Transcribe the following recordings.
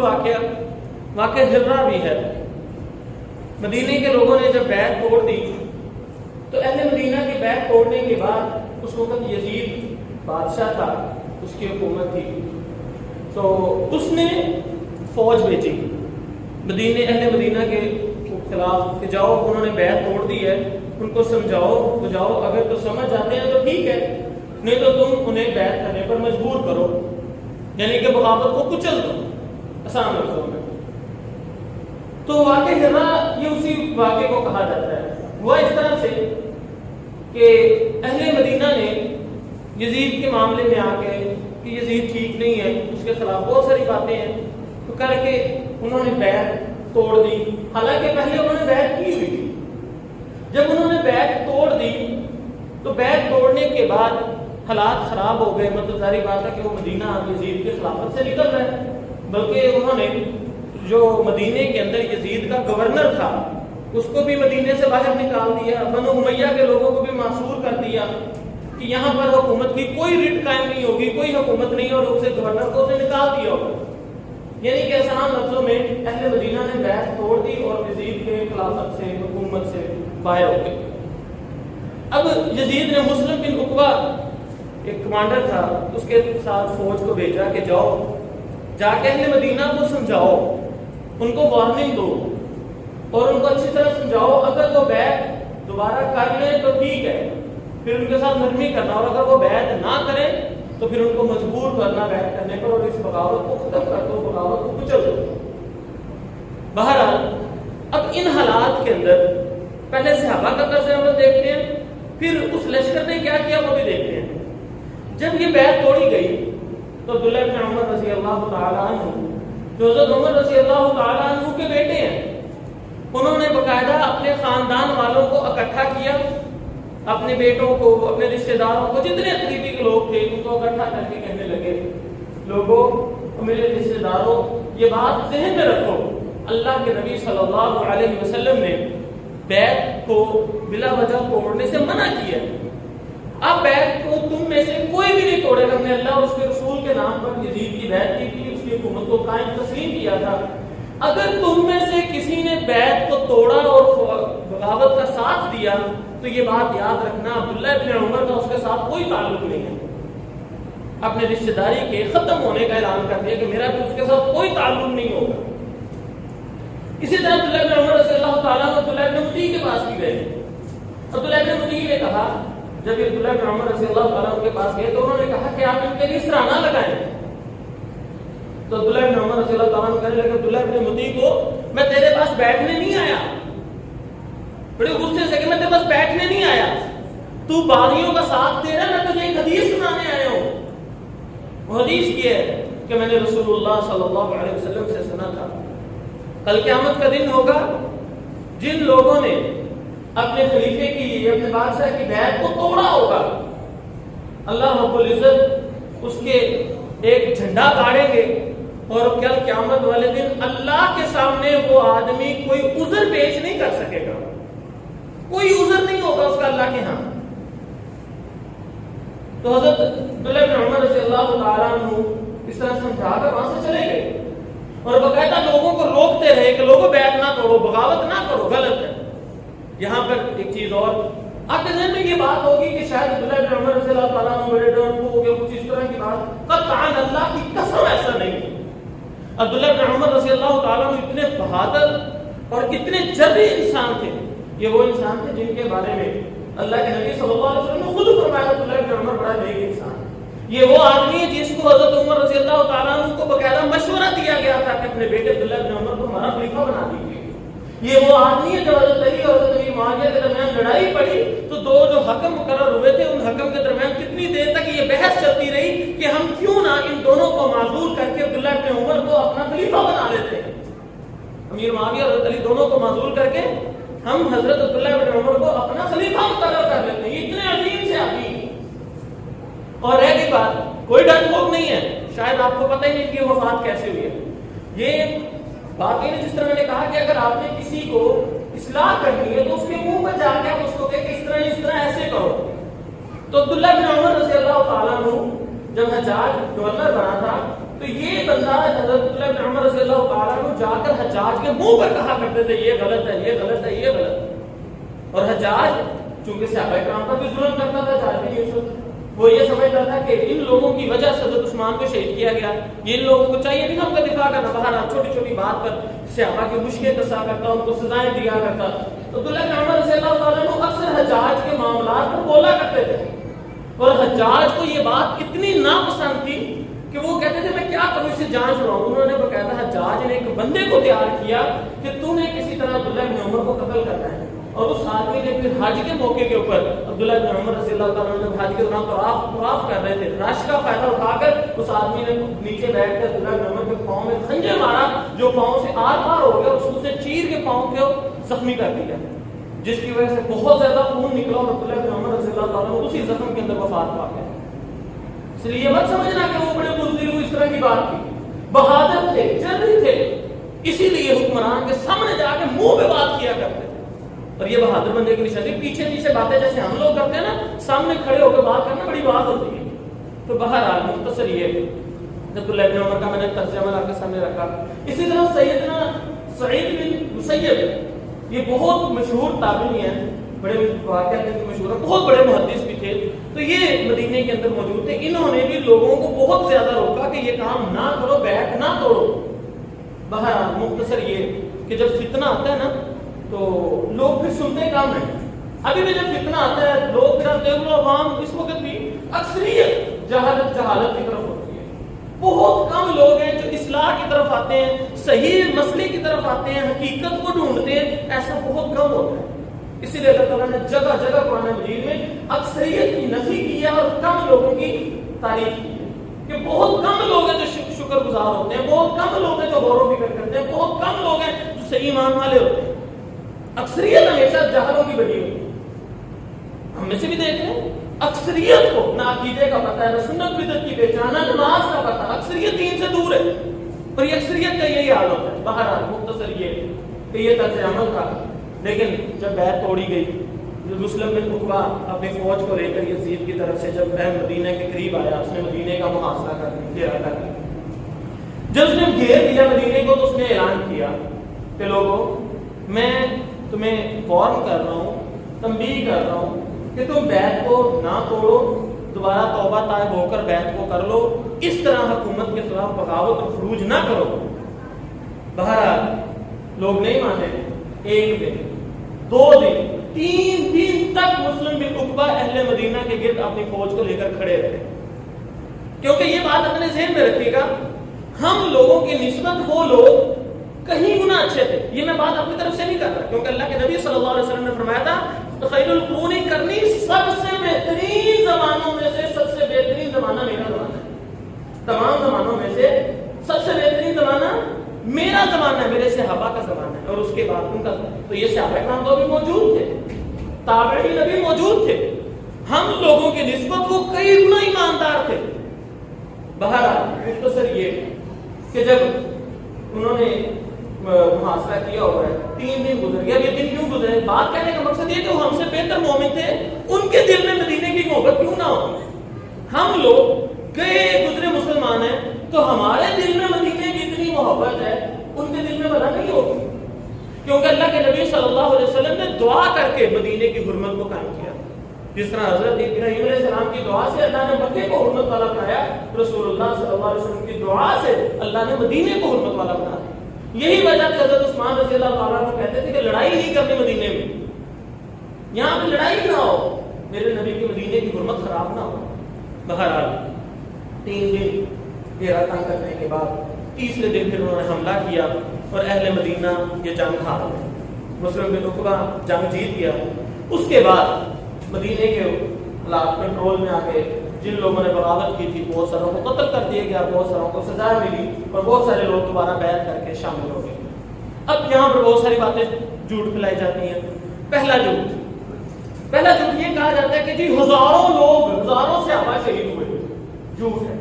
واقعہ ہررا بھی ہے. مدینے کے لوگوں نے جب بیعت توڑ دی تو اہل مدینہ کی بیعت توڑنے کے بعد اس وقت یزید بادشاہ تھا, اس کی حکومت تھی, تو اس نے فوج بھیجی اہل مدینہ کے خلاف کہ جاؤ, انہوں نے بیعت توڑ دی ہے, ان کو سمجھاؤ بجاؤ, اگر تو سمجھ جاتے ہیں تو ٹھیک ہے, نہیں تو تم انہیں بیعت کرنے پر مجبور کرو, یعنی کہ بغاوت کو کچل دو آسان لفظوں میں. تو واقعہ ہررا یہ اسی واقعے کو کہا جاتا ہے. وہ اس طرح سے کہ اہل مدینہ نے یزید کے معاملے میں آ کے کہ یزید ٹھیک نہیں ہے, اس کے خلاف بہت ساری باتیں ہیں, تو کر کے انہوں نے بیعت توڑ دی. حالانکہ پہلے انہوں نے بیعت کی ہوئی تھی. جب انہوں نے بیعت توڑ دی تو بیعت توڑنے کے بعد حالات خراب ہو گئے. مطلب ظاہری بات ہے کہ وہ مدینہ یزید کی خلافت سے نکل رہا ہے, بلکہ انہوں نے جو مدینے کے اندر یزید کا گورنر تھا اس کو بھی مدینے سے باہر نکال دیا, بنو امیہ کے لوگوں کو بھی معصور کر دیا کہ یہاں پر حکومت کی کوئی رٹ قائم نہیں ہوگی, کوئی حکومت نہیں, اور اسے گورنر کو اسے نکال دیا ہوگا. یعنی کہ آسان لفظوں میں اہل مدینہ نے بیعت توڑ دی اور یزید کے خلافت سے حکومت سے باہر ہو گئے. اب یزید نے مسلم بن عقبہ ایک کمانڈر تھا, اس کے ساتھ فوج کو بھیجا کہ جاؤ جا کے اہل مدینہ کو سمجھاؤ, ان کو وارننگ دو اور ان کو اچھی طرح سمجھاؤ, اگر وہ بیعت دوبارہ کر لیں تو ٹھیک ہے, پھر ان کے ساتھ نرمی کرنا, اور اگر وہ بیعت نہ کریں تو پھر ان کو مجبور کرنا بیعت کرنے پر, اور اس بغاوت کو ختم کر دو, بغاوت کو کچل دو. بہرحال اب ان حالات کے اندر پہلے صحابہ کا طرز عمل دیکھتے ہیں, پھر اس لشکر نے کیا کیا وہ بھی دیکھتے ہیں. جب یہ بیعت توڑی گئی تو عبداللہ بن عمر رضی اللہ تعالیٰ عنہ, جو حضرت عمر رضی اللہ تعالیٰ عنہ کے بیٹے ہیں, انہوں نے باقاعدہ اپنے خاندان والوں کو اکٹھا کیا, اپنے بیٹوں کو, اپنے رشتہ داروں کو, جتنے قریبی کے لوگ تھے ان کو اکٹھا کر کے کہنے لگے, لوگوں میرے رشتہ داروں, یہ بات ذہن میں رکھو, اللہ کے نبی صلی اللہ علیہ وسلم نے بیعت کو بلا وجہ توڑنے سے منع کیا. اب بیعت کو تم میں سے کوئی بھی نہیں توڑے گا. ہم نے اللہ اور اس کے رسول کے نام پر یزید کی بیعت کی تھی, اس کی حکومت کو قائم تسلیم کیا تھا. اگر تم میں سے کسی نے بیعت کو توڑا اور بغاوت کا ساتھ دیا تو یہ بات یاد رکھنا, عبداللہ بن عمر کا اس کے ساتھ کوئی تعلق نہیں ہے. اپنے رشتہ داری کے ختم ہونے کا اعلان کر دیا کہ میرا بھی اس کے ساتھ کوئی تعلق نہیں ہوگا. اسی طرح عبداللہ بن عمر رضی اللہ تعالیٰ عبداللہ بن مطیع کے پاس بھی گئے. عبداللہ بن مطیع نے کہا, جب عبداللہ بن عمر رضی اللہ تعالیٰ کے پاس گئے تو انہوں نے کہا کہ آپ ان کے لیے اس طرح نہ لگائیں. تو عبداللہ بن عمر رضی اللہ تعالیٰ کہنے لگے, عبداللہ بن مطیع کو, میں تیرے پاس بیٹھنے نہیں آیا. بڑے غصے سے کہ میں تیرے پاس بیٹھنے نہیں آیا, تو باغیوں کا ساتھ دے رہا, میں تجھے ایک حدیث سنانے آیا ہوں. وہ حدیث یہ ہے کہ میں نے رسول اللہ صلی اللہ علیہ وسلم سے سنا تھا, کل قیامت کا دن ہوگا, جن لوگوں نے اپنے خلیفے کی, اپنے بادشاہ کی بیعت کو توڑا ہوگا, اللہ رب العزت اس کے ایک جھنڈا گاڑیں گے, اور کل قیامت والے دن اللہ کے سامنے وہ آدمی کوئی عذر پیش نہیں کر سکے گا, کوئی عذر نہیں ہوگا اس کا اللہ کے ہاں. تو حضرت عبداللہ بن عمر رضی اللہ تعالیٰ عنہ اس طرح سمجھا کر وہاں سے چلے گئے, اور باقاعدہ لوگوں کو روکتے رہے کہ لوگوں بیعت نہ توڑو, بغاوت نہ کرو, غلط ہے. یہاں پر ایک چیز اور آپ کے ذہن میں یہ بات ہوگی کہ شاید عبداللہ بن عمر رضی اللہ تعالیٰ عنہ بڑے ڈر ہو گئے, کچھ اس طرح کی بات, قطعاً اللہ کی قسم ایسا نہیں ہے. عبداللہ بن عمر رضی اللہ تعالیٰ عنہ اتنے بہادر اور اتنے جرئے انسان تھے. یہ وہ انسان تھے جن کے بارے میں اللہ کے نبی صلی اللہ علیہ وسلم نے خود فرمایا, عبداللہ بن عمر بڑا نیک انسان. یہ وہ آدمی ہے جس کو حضرت عمر رضی اللہ تعالیٰ عنہ کو باقاعدہ مشورہ دیا گیا تھا کہ اپنے بیٹے عبداللہ بن عمر کو ہمارا خلیفہ بنا دیجیے. یہ وہ آدمی ہے جو حضرت علی اور حضرت امیر معاویہ کے درمیان لڑائی پڑی تو دو جو حکم مقرر ہوئے تھے ان حکم کے درمیان کتنی دیر تک یہ بحث چلتی رہی کہ ہم کیوں نہ ان دونوں کو معزول کر کے عبداللہ بن عمر کو اپنا خلیفہ بنا لیتے ہیں. امیر معاویہ اور حضرت علی دونوں کو معزول کر کے ہم حضرت عبداللہ بن عمر کو اپنا خلیفہ مقرر کر لیتے ہیں. یہ اتنے عظیم سے آدمی. اور رہ گئی بات, کوئی ڈر پوک نہیں ہے, شاید آپ کو پتہ ہی نہیں کہ وفات کیسے ہوئی ہے. یہ بات یہ نہیں, جس طرح میں نے کہا کہ اگر آپ نے کسی کو اصلاح کرنی ہے تو اس کے منہ پر جا کے آپ اس کو کہے کہ اس طرح ایسے کرو. تو عبداللہ بن عمر رضی اللہ تعالیٰ عنہ جب حجاج گورنر بنا تھا تو تو یہ بندہ حضرت عبداللہ بن عمر رضی اللہ تعالیٰ عنہ جا کر حجاج کے منہ پر کہا کرتے تھے یہ غلط ہے، یہ غلط ہے، یہ غلط ہے. اور حجاج چونکہ صحابہ کرام پر بھی ظلم کرتا تھا، جاہلی یوسف وہ یہ سمجھتا تھا کہ ان لوگوں کی وجہ سے حضرت عثمان کو شہید کیا گیا، یہ ان لوگوں کو چاہیے نہیں ہم کا دفاع کرنا. بہرحال چھوٹی چھوٹی بات پر صحابہ کی مشکلیں کسا کرتا، ان کو سزائیں دیا کرتا. تو عبداللہ بن عمر رضی اللہ تعالیٰ عنہ اکثر حجاج کے معاملات پر بولا کرتے تھے، اور حجاج کو یہ بات اتنی ناپسند تھی کہ وہ کہتے تھے میں کیا کروں، اسے جان چھڑاؤں. انہوں نے باقاعدہ حجاج نے ایک بندے کو تیار کیا کہ تو نے کسی طرح عبداللہ بن عمر کو قتل کرنا ہے. اور اس آدمی نے پھر حج کے موقع کے اوپر عبداللہ بن عمر رضی اللہ تعالیٰ عنہ حج کے دوران طواف کر رہے تھے، رش کا فائدہ اٹھا کر اس آدمی نے نیچے بیٹھ کر عبداللہ بن عمر کے پاؤں میں خنجر مارا، جو پاؤں سے آر پار ہو گیا، اس سے چیر کے پاؤں کو زخمی کر دیا، جس کی وجہ سے بہت زیادہ خون نکلا اور عبداللہ بن عمر رضی اللہ تعالیٰ عنہ اسی زخم کے اندر وفات پا گئے. اس لیے مت سمجھنا کہ وہ بڑے بزدل ہوئے، اس طرح کی بات تھی. بہادر تھے، جرأتی تھے، اسی لیے حکمران کے سامنے جا کے منہ پہ بات کیا کرتے تھے. اور یہ بہادر بندے کی نشانی. پیچھے پیچھے باتیں جیسے ہم لوگ کرتے ہیں نا، سامنے کھڑے ہو کر بات کرنا بڑی بات ہوتی ہے. تو بہرحال مختصر یہ عبداللہ بن عمر کا میں نے طرز عمل آپ کے سامنے رکھا. اسی طرح سیدنا سعید بن مسیب یہ بہت مشہور تابعی ہیں، بڑے واقعات کے مشہور ہیں، بہت بڑے محدث بھی تھے. تو یہ مدینے کے اندر موجود تھے. انہوں نے بھی لوگوں کو بہت زیادہ روکا کہ یہ کام نہ کرو، بیعت نہ توڑو. بہرحال مختصر یہ کہ جب فتنہ آتا ہے نا تو لوگ پھر سنتے کام ہیں. ابھی بھی جب فتنہ آتا ہے لوگ پھر دیکھ لو عوام اس وقت بھی اکثریت جہالت کی طرف ہوتی ہے. بہت کم لوگ ہیں جو اصلاح کی طرف آتے ہیں، صحیح مسئلے کی طرف آتے ہیں، حقیقت کو ڈھونڈتے ہیں. ایسا بہت کم ہوتا ہے. اسی لیے اللہ تعالیٰ نے جگہ جگہ قرآن مجید میں اکثریت کی نفی کی ہے اور کم لوگوں کی تعریف کی ہے کہ بہت کم لوگ ہیں جو شکر گزار ہوتے ہیں، بہت کم لوگ ہیں جو غور و فکر کرتے ہیں، بہت کم لوگ ہیں جو صحیح ایمان والے ہوتے ہیں. اکثریت ہمیشہ جہلوں کی بڑی ہوتی ہے. ہم میں سے بھی دیکھ لیں، اکثریت کو نہ عقیدے کا پتہ ہے، نہ سنت بدعت کی پہچان، نہ نماز کا پتہ. اکثریت دین سے دور ہے اور یہ اکثریت کا یہی حال ہوتا ہے. بہرحال مختصر یہ کہ یہ طرز عمل تھا. لیکن جب بیعت توڑی گئی، مسلم بن عقبہ اپنی فوج کو لے کر یزید کی طرف سے جب مدینہ کے قریب آیا، اس نے مدینے کا محاصرہ کر دیا، گھیرا کر دیا. جب اس نے گھیر دیا مدینے کو تو اس نے اعلان کیا کہ لوگوں میں تمہیں وارن کر رہا ہوں، تنبیہ کر رہا ہوں کہ تم بیعت کو نہ توڑو، دوبارہ توبہ طائب ہو کر بیعت کو کر لو، اس طرح حکومت کے خلاف بغاوت اور خروج نہ کرو. بہرحال لوگ نہیں مانے. ایک دن، 2 دن، 3 دن تک مسلم بن عقبہ اہل مدینہ کے گرد اپنی فوج کو لے کر کھڑے رہے. کیونکہ یہ بات اپنے ذہن میں رکھیے گا، ہم لوگوں کی نسبت وہ لوگ کہیں گنا اچھے تھے. یہ میں بات اپنی طرف سے نہیں کر رہا، کیونکہ اللہ کے نبی صلی اللہ علیہ وسلم نے فرمایا تھا خیر القرون کرنی، سب سے بہترین زمانوں میں سے سب سے بہترین زمانہ میرا زمانہ ہے. تمام زمانوں میں سے سب سے بہترین زمانہ میرا زمانہ ہے، میرے صحابہ کا زمانہ ہے، اور اس کے بعد ان کا. تو یہ صحابہ کرام تو بھی موجود تھے، تابعین بھی موجود تھے. ہم لوگوں کی نسبت وہ کئی گنا ایماندار تھے. بہرحال مختصر یہ کہ جب انہوں نے محاصرہ کیا ہوا ہے، 3 دن گزر گیا. یہ دن کیوں گزرے؟ بات کہنے کا مقصد یہ کہ وہ ہم سے بہتر مومن تھے، ان کے دل میں مدینے کی محبت کیوں نہ ہو. ہم لوگ گئے گزرے مسلمان ہیں تو ہمارے دل میں مدینے کی اتنی محبت ہے، ان کے دل میں بلا نہیں ہوگی. کیونکہ اللہ کے نبی صلی اللہ علیہ وسلم نے دعا کر کے مدینے کی حرمت کو قائم کیا. جس طرح حضرت ابراہیم علیہ السلام کی دعا سے اللہ نے مکے کو حرمت والا بنایا، رسول اللہ صلی اللہ علیہ وسلم کی دعا سے اللہ نے مدینے کو حرمت والا بنایا. یہی وجہ کہ حضرت عثمان رضی اللہ تعالیٰ عنہ کہتے تھے کہ لڑائی نہیں کرنی مدینے میں، یہاں پہ لڑائی نہ ہو، میرے نبی کی مدینے کی حرمت خراب نہ ہو. بہرحال 3 دن گھیرا تنگ کرنے کے بعد تیسرے دن پھر انہوں نے حملہ کیا اور اہل مدینہ یہ جنگ ہار گئے. مسلم بن عقبہ جنگ جیت گیا. اس کے بعد مدینے کے حالات کنٹرول میں آ گئے. جن لوگوں نے بغاوت کی تھی بہت ساروں کو قتل کر دیا گیا، بہت ساروں کو سزا ملی اور بہت سارے لوگ دوبارہ بیعت کر کے شامل ہو گئے. اب یہاں پر بہت ساری باتیں جھوٹ پھیلائی جاتی ہیں. پہلا جھوٹ یہ کہا جاتا ہے کہ جی ہزاروں صحابہ شہید ہوئے. جھوٹ ہے،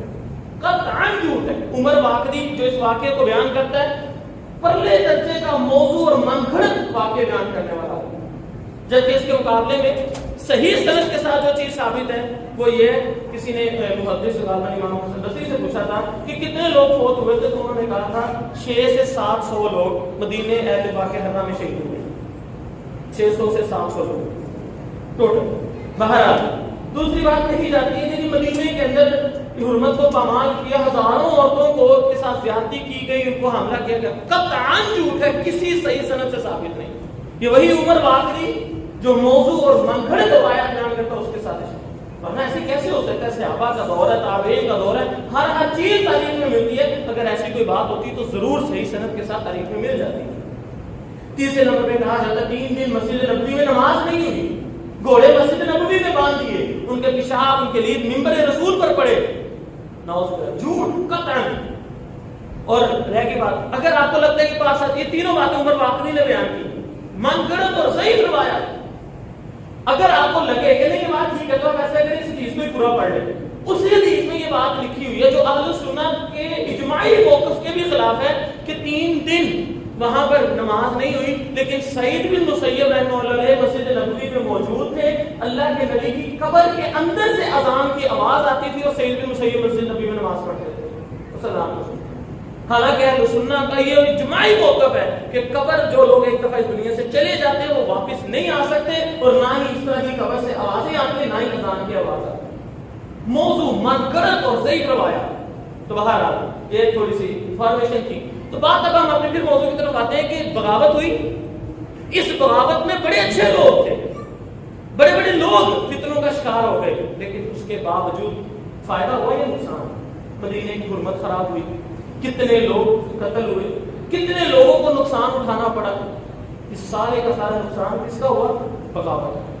قطعاً جھوٹ ہے. عمر واقعی جو اس واقعے کو بیان کرتا ہے پرلے درجے کا موضوع اور من گھڑت واقعے بیان کرنے والا ہے، جبکہ اس کے مقابلے میں صحیح سند کے ساتھ جو چیز ثابت ہے وہ یہ، کسی نے محدث غالباً امام حسن بصری سے پوچھا تھا کہ کتنے لوگ فوت ہوئے تھے، تو انہوں نے کہا تھا 600 سے 700 لوگ مدینے اہل پاک حرہ میں شہید ہوئے، 600 سے 700 لوگ ٹوٹل۔ بہرحال دوسری بات کہی جاتی ہے کہ مدینے کے اندر حرمت کو پامال کیا، ہزاروں عورتوں کو کے ساتھ زیادتی کی گئی، ان کو حملہ کیا گیا، قطعاً جھوٹ ہے، کسی صحیح سند سے ثابت نہیں۔ یہ وہی عمر باقری جو موضوع اور منگھڑ روایات بیان کرتا ہے اس کے ساتھ، ورنہ ایسے کیسے ہو سکتا ہے؟ صحابہ کا دور ہے، تابعین کا دور ہے، ہر چیز تاریخ میں ملتی ہے، اگر ایسی کوئی بات ہوتی تو ضرور صحیح سند کے ساتھ تاریخ میں مل جاتی ہے۔ تیسرے نمبر پہ کہا جاتا ہے 3 دن مسجد نبوی میں نماز نہیں ہوئی، گھوڑے مسجد نبوی میں باندھ دیے، ان کے پیشاب ان کے لیے منبر رسول پر پڑے، نعوذ باللہ، جھوٹ قطعاً۔ اور رہ گئی بات، اگر آپ کو لگتا ہے کہ پاس یہ تینوں باتیں عمر باقری نے بیان کی، من گڑت اور ضعیف روایات، اگر آپ کو لگے کہ نہیں یہ بات ٹھیک ہے تو آپ ایسا کریں اس حدیث کو ہی پورا پڑھ لیں، اسی حدیث میں یہ بات لکھی ہوئی ہے جو اہل سنت کے اجماعی موقف کے بھی خلاف ہے کہ 3 دن وہاں پر نماز نہیں ہوئی، لیکن سعید بن مسیب رحمہ اللہ علیہ مسجد نبوی میں موجود تھے، اللہ کے نبی کی قبر کے اندر سے اذان کی آواز آتی تھی اور سعید بن مسیب مسجد نبوی میں نماز پڑھتے تھے، سلام۔ حالانکہ اہل سنت کا یہ اجماعی موقف ہے کہ قبر جو لوگ ایک دفعہ اس دنیا سے چلے جاتے ہیں وہ واپس نہیں آ سکتے، اور نہ ہی اس طرح کی قبر سے آوازیں آتی ہیں، نہ ہی اذان کی آواز آتی ہے، موضوع منکرت اور ضعیف روایات۔ تو بہرحال یہ تھوڑی سی انفارمیشن تھی۔ تو بات اب ہم اپنے پھر موضوع کی طرف آتے ہیں کہ بغاوت ہوئی، اس بغاوت میں بڑے اچھے لوگ تھے، بڑے بڑے لوگ فتنوں کا شکار ہو گئے، لیکن اس کے باوجود فائدہ ہوا یا نقصان؟ مدینے کی حرمت خراب ہوئی، کتنے لوگ قتل ہوئے، کتنے لوگوں کو نقصان اٹھانا پڑا، اس سارے کا سارا نقصان کس کا ہوا؟ بغاوت۔